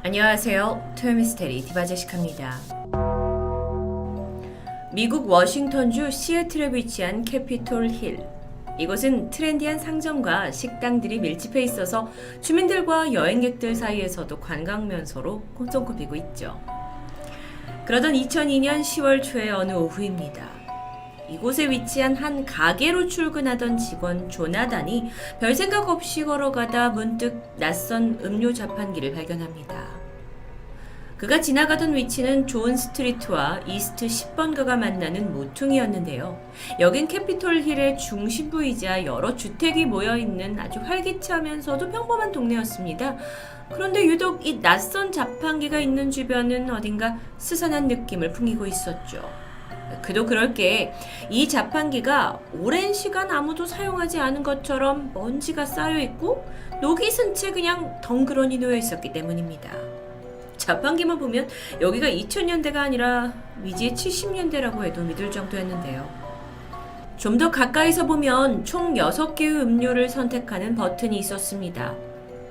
안녕하세요. 토요미스테리 디바제시카입니다. 미국 워싱턴주 시애틀에 위치한 캐피톨 힐. 이곳은 트렌디한 상점과 식당들이 밀집해 있어서 주민들과 여행객들 사이에서도 관광 명소로 손꼽히고 있죠. 그러던 2002년 10월 초의 어느 오후입니다. 이곳에 위치한 한 가게로 출근하던 직원 조나단이 별 생각 없이 걸어가다 문득 낯선 음료 자판기를 발견합니다. 그가 지나가던 위치는 존 스트리트와 이스트 10번가가 만나는 모퉁이였는데요. 여긴 캐피톨 힐의 중심부이자 여러 주택이 모여있는 아주 활기차면서도 평범한 동네였습니다. 그런데 유독 이 낯선 자판기가 있는 주변은 어딘가 스산한 느낌을 풍기고 있었죠. 그도 그럴 게 이 자판기가 오랜 시간 아무도 사용하지 않은 것처럼 먼지가 쌓여있고 녹이 쓴 채 그냥 덩그러니 놓여 있었기 때문입니다. 자판기만 보면 여기가 2000년대가 아니라 위지의 70년대라고 해도 믿을 정도였는데요. 좀 더 가까이서 보면 총 6개의 음료를 선택하는 버튼이 있었습니다.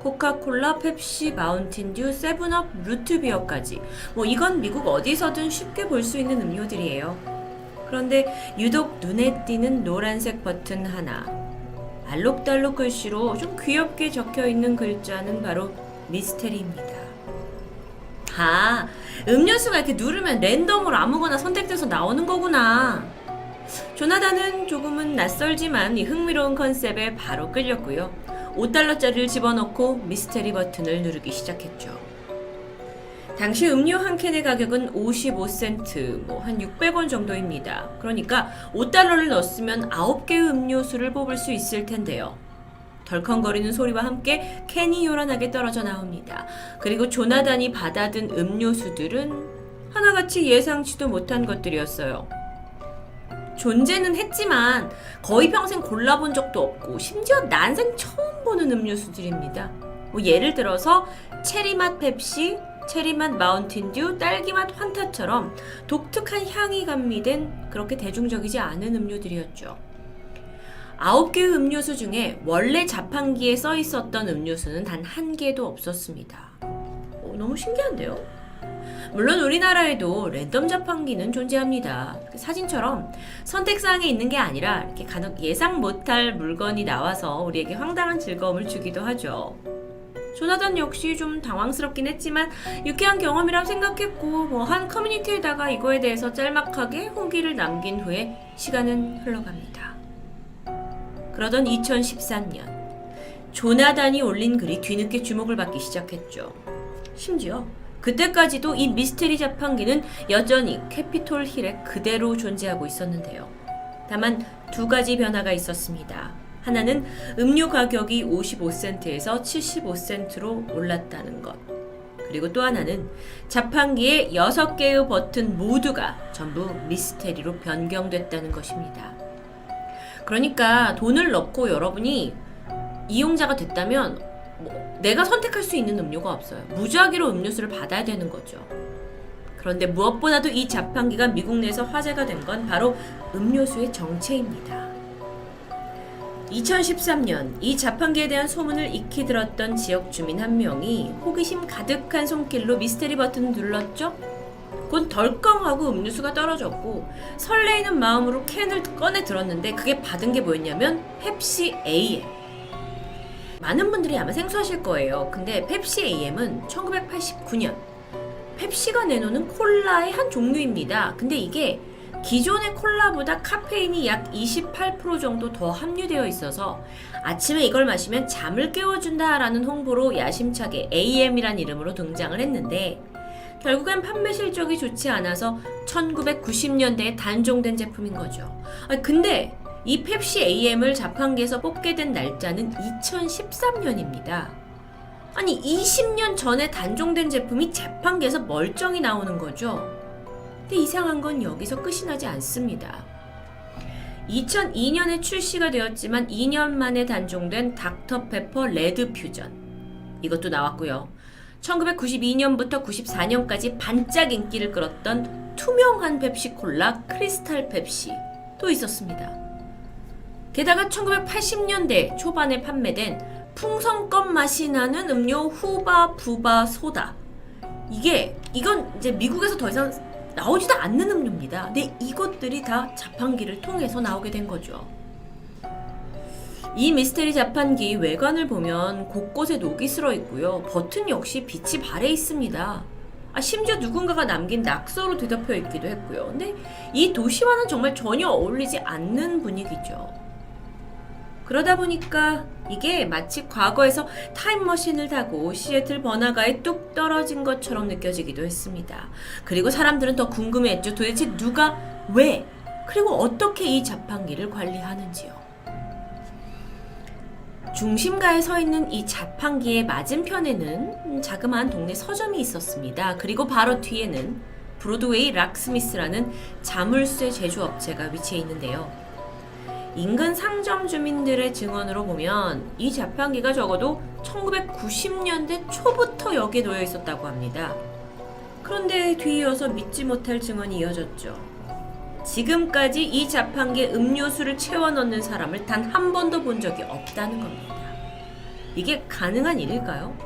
코카콜라, 펩시, 마운틴듀, 세븐업, 루트비어까지. 이건 미국 어디서든 쉽게 볼 수 있는 음료들이에요. 그런데 유독 눈에 띄는 노란색 버튼 하나. 알록달록 글씨로 좀 귀엽게 적혀있는 글자는 바로 미스테리입니다. 음료수가 이렇게 누르면 랜덤으로 아무거나 선택돼서 나오는 거구나. 조나단은 조금은 낯설지만 이 흥미로운 컨셉에 바로 끌렸고요. $5짜리를 집어넣고 미스테리 버튼을 누르기 시작했죠. 당시 음료 한 캔의 가격은 55센트, 한 600원 정도입니다. 그러니까 $5를 넣었으면 9개의 음료수를 뽑을 수 있을 텐데요. 덜컹거리는 소리와 함께 캔이 요란하게 떨어져 나옵니다. 그리고 조나단이 받아든 음료수들은 하나같이 예상치도 못한 것들이었어요. 존재는 했지만 거의 평생 골라본 적도 없고 심지어 난생 처음 보는 음료수들입니다. 예를 들어서 체리맛 펩시, 체리맛 마운틴듀, 딸기맛 환타처럼 독특한 향이 가미된 그렇게 대중적이지 않은 음료들이었죠. 9개의 음료수 중에 원래 자판기에 써 있었던 음료수는 단 1개도 없었습니다. 너무 신기한데요? 물론 우리나라에도 랜덤 자판기는 존재합니다. 사진처럼 선택사항에 있는 게 아니라 이렇게 간혹 예상 못할 물건이 나와서 우리에게 황당한 즐거움을 주기도 하죠. 조나단 역시 좀 당황스럽긴 했지만 유쾌한 경험이라 생각했고 한 커뮤니티에다가 이거에 대해서 짤막하게 후기를 남긴 후에 시간은 흘러갑니다. 그러던 2013년 조나단이 올린 글이 뒤늦게 주목을 받기 시작했죠. 심지어 그때까지도 이 미스테리 자판기는 여전히 캐피톨 힐에 그대로 존재하고 있었는데요. 다만 2가지 변화가 있었습니다. 하나는 음료 가격이 55센트에서 75센트로 올랐다는 것. 그리고 또 하나는 자판기의 6개의 버튼 모두가 전부 미스테리로 변경됐다는 것입니다. 그러니까 돈을 넣고 여러분이 이용자가 됐다면 내가 선택할 수 있는 음료가 없어요. 무작위로 음료수를 받아야 되는 거죠. 그런데 무엇보다도 이 자판기가 미국 내에서 화제가 된 건 바로 음료수의 정체입니다. 2013년 이 자판기에 대한 소문을 익히 들었던 지역 주민 한 명이 호기심 가득한 손길로 미스테리 버튼을 눌렀죠. 곧 덜컹하고 음료수가 떨어졌고 설레이는 마음으로 캔을 꺼내 들었는데 그게 받은 게 뭐였냐면 펩시 AM. 많은 분들이 아마 생소하실 거예요. 근데 펩시 AM은 1989년 펩시가 내놓는 콜라의 한 종류입니다. 근데 이게 기존의 콜라보다 카페인이 약 28% 정도 더 함유되어 있어서 아침에 이걸 마시면 잠을 깨워준다라는 홍보로 야심차게 AM이란 이름으로 등장을 했는데 결국엔 판매 실적이 좋지 않아서 1990년대에 단종된 제품인 거죠. 근데 이 펩시 AM을 자판기에서 뽑게 된 날짜는 2013년입니다. 아니 20년 전에 단종된 제품이 자판기에서 멀쩡히 나오는 거죠. 근데 이상한 건 여기서 끝이 나지 않습니다. 2002년에 출시가 되었지만 2년 만에 단종된 닥터페퍼 레드 퓨전. 이것도 나왔고요. 1992년부터 94년까지 반짝 인기를 끌었던 투명한 펩시콜라 크리스탈 펩시 또 있었습니다. 게다가 1980년대 초반에 판매된 풍선껌 맛이 나는 음료 후바 부바 소다. 이건 이제 미국에서 더 이상 나오지도 않는 음료입니다. 근데 이것들이 다 자판기를 통해서 나오게 된 거죠. 이 미스테리 자판기 외관을 보면 곳곳에 녹이 슬어 있고요. 버튼 역시 빛이 발해 있습니다. 심지어 누군가가 남긴 낙서로 뒤덮여 있기도 했고요. 근데 이 도시와는 정말 전혀 어울리지 않는 분위기죠. 그러다 보니까 이게 마치 과거에서 타임머신을 타고 시애틀 번화가에 뚝 떨어진 것처럼 느껴지기도 했습니다. 그리고 사람들은 더 궁금해했죠. 도대체 누가 왜 그리고 어떻게 이 자판기를 관리하는지요. 중심가에 서 있는 이 자판기의 맞은편에는 자그마한 동네 서점이 있었습니다. 그리고 바로 뒤에는 브로드웨이 락스미스라는 자물쇠 제조업체가 위치해 있는데요. 인근 상점 주민들의 증언으로 보면 이 자판기가 적어도 1990년대 초부터 여기에 놓여 있었다고 합니다. 그런데 뒤이어서 믿지 못할 증언이 이어졌죠. 지금까지 이 자판기에 음료수를 채워 넣는 사람을 단 한 번도 본 적이 없다는 겁니다. 이게 가능한 일일까요?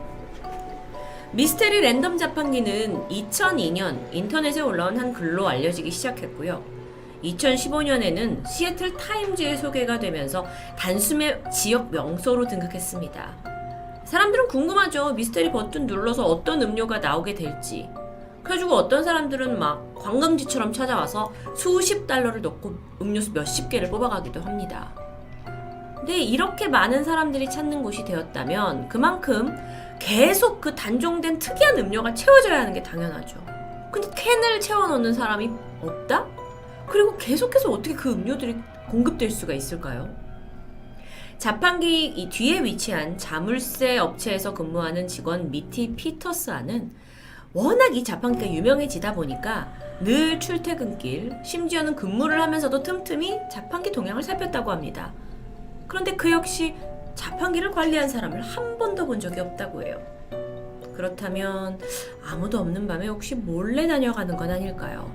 미스테리 랜덤 자판기는 2002년 인터넷에 올라온 한 글로 알려지기 시작했고요. 2015년에는 시애틀 타임즈에 소개가 되면서 단숨에 지역 명소로 등극했습니다. 사람들은 궁금하죠. 미스테리 버튼 눌러서 어떤 음료가 나오게 될지. 그래가지고 어떤 사람들은 막 관광지처럼 찾아와서 수십 달러를 넣고 음료수 몇십 개를 뽑아가기도 합니다. 근데 이렇게 많은 사람들이 찾는 곳이 되었다면 그만큼 계속 그 단종된 특이한 음료가 채워져야 하는 게 당연하죠. 근데 캔을 채워 넣는 사람이 없다? 그리고 계속해서 어떻게 그 음료들이 공급될 수가 있을까요? 자판기 이 뒤에 위치한 자물쇠 업체에서 근무하는 직원 미티 피터스와는 워낙 이 자판기가 유명해지다 보니까 늘 출퇴근길, 심지어는 근무를 하면서도 틈틈이 자판기 동향을 살폈다고 합니다. 그런데 그 역시 자판기를 관리한 사람을 한 번도 본 적이 없다고 해요. 그렇다면 아무도 없는 밤에 혹시 몰래 다녀가는 건 아닐까요?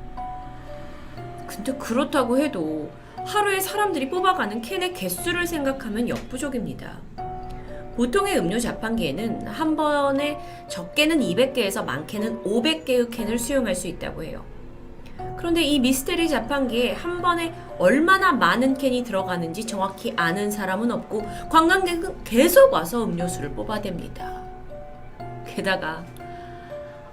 근데 그렇다고 해도 하루에 사람들이 뽑아가는 캔의 개수를 생각하면 역부족입니다. 보통의 음료 자판기에는 한 번에 적게는 200개에서 많게는 500개의 캔을 수용할 수 있다고 해요. 그런데 이 미스테리 자판기에 한 번에 얼마나 많은 캔이 들어가는지 정확히 아는 사람은 없고 관광객은 계속 와서 음료수를 뽑아댑니다. 게다가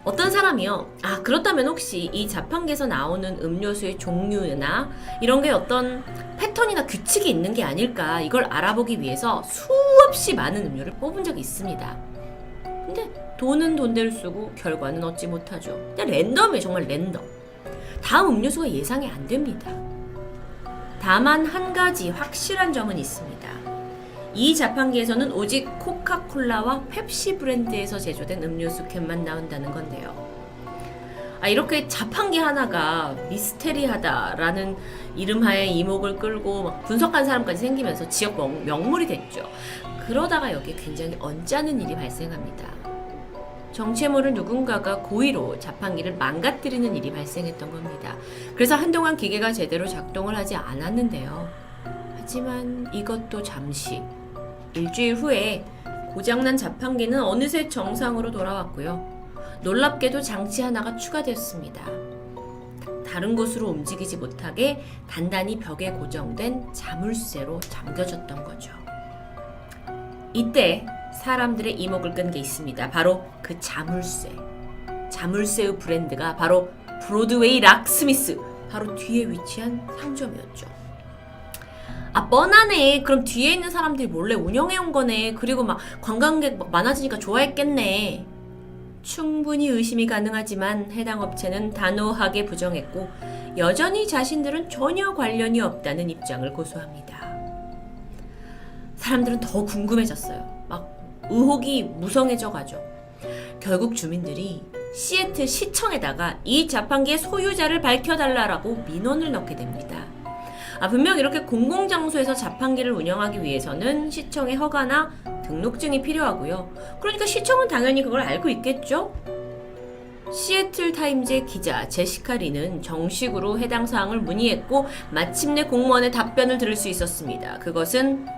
어떤 사람이요. 그렇다면 혹시 이 자판기에서 나오는 음료수의 종류나 이런 게 어떤 패턴이나 규칙이 있는 게 아닐까 이걸 알아보기 위해서 수없이 많은 음료를 뽑은 적이 있습니다. 근데 돈은 돈대로 쓰고 결과는 얻지 못하죠. 근데 랜덤이에요. 정말 랜덤. 다음 음료수가 예상이 안 됩니다. 다만 한 가지 확실한 점은 있습니다. 이 자판기에서는 오직 코카콜라와 펩시 브랜드에서 제조된 음료수 캔만 나온다는 건데요. 이렇게 자판기 하나가 미스테리하다라는 이름하에 이목을 끌고 막 분석한 사람까지 생기면서 지역 명물이 됐죠. 그러다가 여기에 굉장히 언짢은 일이 발생합니다. 정체 모를 누군가가 고의로 자판기를 망가뜨리는 일이 발생했던 겁니다. 그래서 한동안 기계가 제대로 작동을 하지 않았는데요. 하지만 이것도 잠시. 일주일 후에 고장난 자판기는 어느새 정상으로 돌아왔고요. 놀랍게도 장치 하나가 추가되었습니다. 다른 곳으로 움직이지 못하게 단단히 벽에 고정된 자물쇠로 잠겨졌던 거죠. 이때 사람들의 이목을 끈 게 있습니다. 바로 그 자물쇠. 자물쇠의 브랜드가 바로 브로드웨이 락스미스. 바로 뒤에 위치한 상점이었죠. 뻔하네. 그럼 뒤에 있는 사람들이 몰래 운영해온 거네. 그리고 막 관광객 많아지니까 좋아했겠네. 충분히 의심이 가능하지만 해당 업체는 단호하게 부정했고 여전히 자신들은 전혀 관련이 없다는 입장을 고수합니다. 사람들은 더 궁금해졌어요. 막 의혹이 무성해져 가죠. 결국 주민들이 시애틀 시청에다가 이 자판기의 소유자를 밝혀달라고 민원을 넣게 됩니다. 분명 이렇게 공공장소에서 자판기를 운영하기 위해서는 시청의 허가나 등록증이 필요하고요. 그러니까 시청은 당연히 그걸 알고 있겠죠? 시애틀 타임즈의 기자 제시카 리는 정식으로 해당 사항을 문의했고 마침내 공무원의 답변을 들을 수 있었습니다. 그것은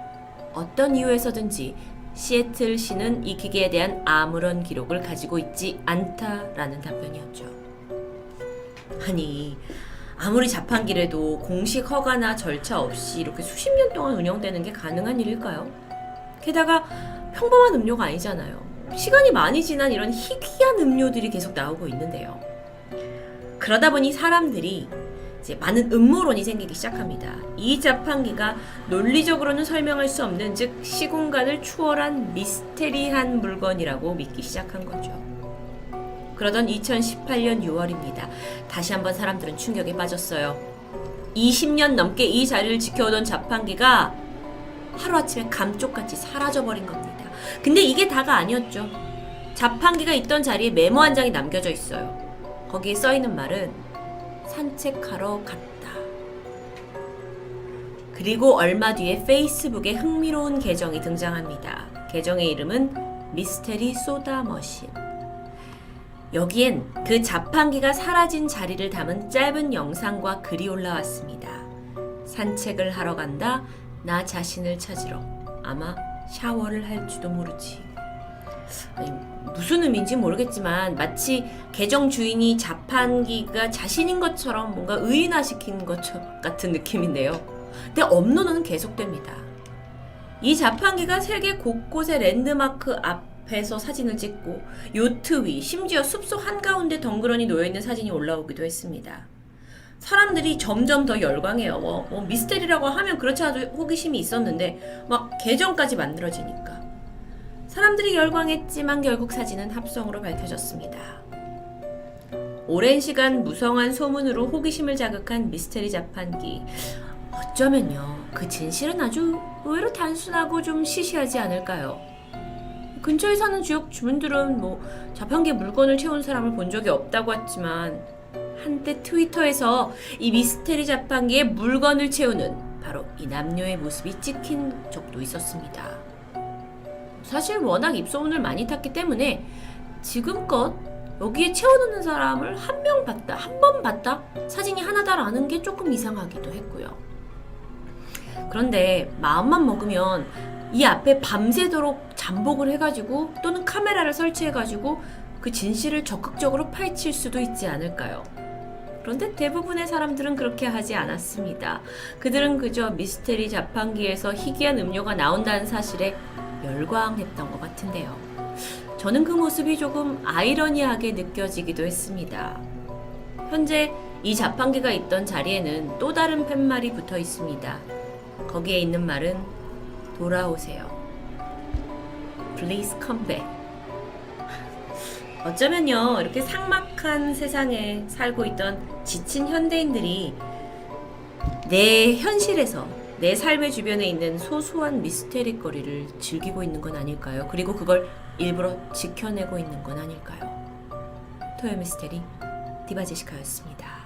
어떤 이유에서든지 시애틀시는 이 기계에 대한 아무런 기록을 가지고 있지 않다라는 답변이었죠. 아니, 아무리 자판기라도 공식 허가나 절차 없이 이렇게 수십 년 동안 운영되는 게 가능한 일일까요? 게다가 평범한 음료가 아니잖아요. 시간이 많이 지난 이런 희귀한 음료들이 계속 나오고 있는데요. 그러다 보니 사람들이 이제 많은 음모론이 생기기 시작합니다. 이 자판기가 논리적으로는 설명할 수 없는, 즉 시공간을 추월한 미스테리한 물건이라고 믿기 시작한 거죠. 그러던 2018년 6월입니다. 다시 한번 사람들은 충격에 빠졌어요. 20년 넘게 이 자리를 지켜오던 자판기가 하루아침에 감쪽같이 사라져버린 겁니다. 근데 이게 다가 아니었죠. 자판기가 있던 자리에 메모 한 장이 남겨져 있어요. 거기에 써있는 말은 산책하러 갔다. 그리고 얼마 뒤에 페이스북에 흥미로운 계정이 등장합니다. 계정의 이름은 미스테리 소다 머신. 여기엔 그 자판기가 사라진 자리를 담은 짧은 영상과 글이 올라왔습니다. 산책을 하러 간다. 나 자신을 찾으러. 아마 샤워를 할지도 모르지. 아니, 무슨 의미인지 모르겠지만 마치 계정 주인이 자판기가 자신인 것처럼 뭔가 의인화시킨 것 같은 느낌인데요. 근데 업로드는 계속됩니다. 이 자판기가 세계 곳곳의 랜드마크 앞에서 사진을 찍고 요트 위, 심지어 숲속 한가운데 덩그러니 놓여있는 사진이 올라오기도 했습니다. 사람들이 점점 더 열광해요. 미스테리라고 하면 그렇지 않아도 호기심이 있었는데 막 계정까지 만들어지니까 사람들이 열광했지만 결국 사진은 합성으로 밝혀졌습니다. 오랜 시간 무성한 소문으로 호기심을 자극한 미스테리 자판기. 어쩌면요, 그 진실은 아주 의외로 단순하고 좀 시시하지 않을까요? 근처에 사는 지역 주민들은 자판기에 물건을 채운 사람을 본 적이 없다고 했지만 한때 트위터에서 이 미스테리 자판기에 물건을 채우는 바로 이 남녀의 모습이 찍힌 적도 있었습니다. 사실 워낙 입소문을 많이 탔기 때문에 지금껏 여기에 채워놓는 사람을 한 번 봤다? 사진이 하나다라는 게 조금 이상하기도 했고요. 그런데 마음만 먹으면 이 앞에 밤새도록 잠복을 해가지고 또는 카메라를 설치해가지고 그 진실을 적극적으로 파헤칠 수도 있지 않을까요? 그런데 대부분의 사람들은 그렇게 하지 않았습니다. 그들은 그저 미스테리 자판기에서 희귀한 음료가 나온다는 사실에 열광했던 것 같은데요. 저는 그 모습이 조금 아이러니하게 느껴지기도 했습니다. 현재 이 자판기가 있던 자리에는 또 다른 팻말이 붙어 있습니다. 거기에 있는 말은 돌아오세요. Please come back. 어쩌면요, 이렇게 삭막한 세상에 살고 있던 지친 현대인들이 내 현실에서 내 삶의 주변에 있는 소소한 미스테리거리를 즐기고 있는 건 아닐까요? 그리고 그걸 일부러 지켜내고 있는 건 아닐까요? 토요 미스테리 디바제시카였습니다.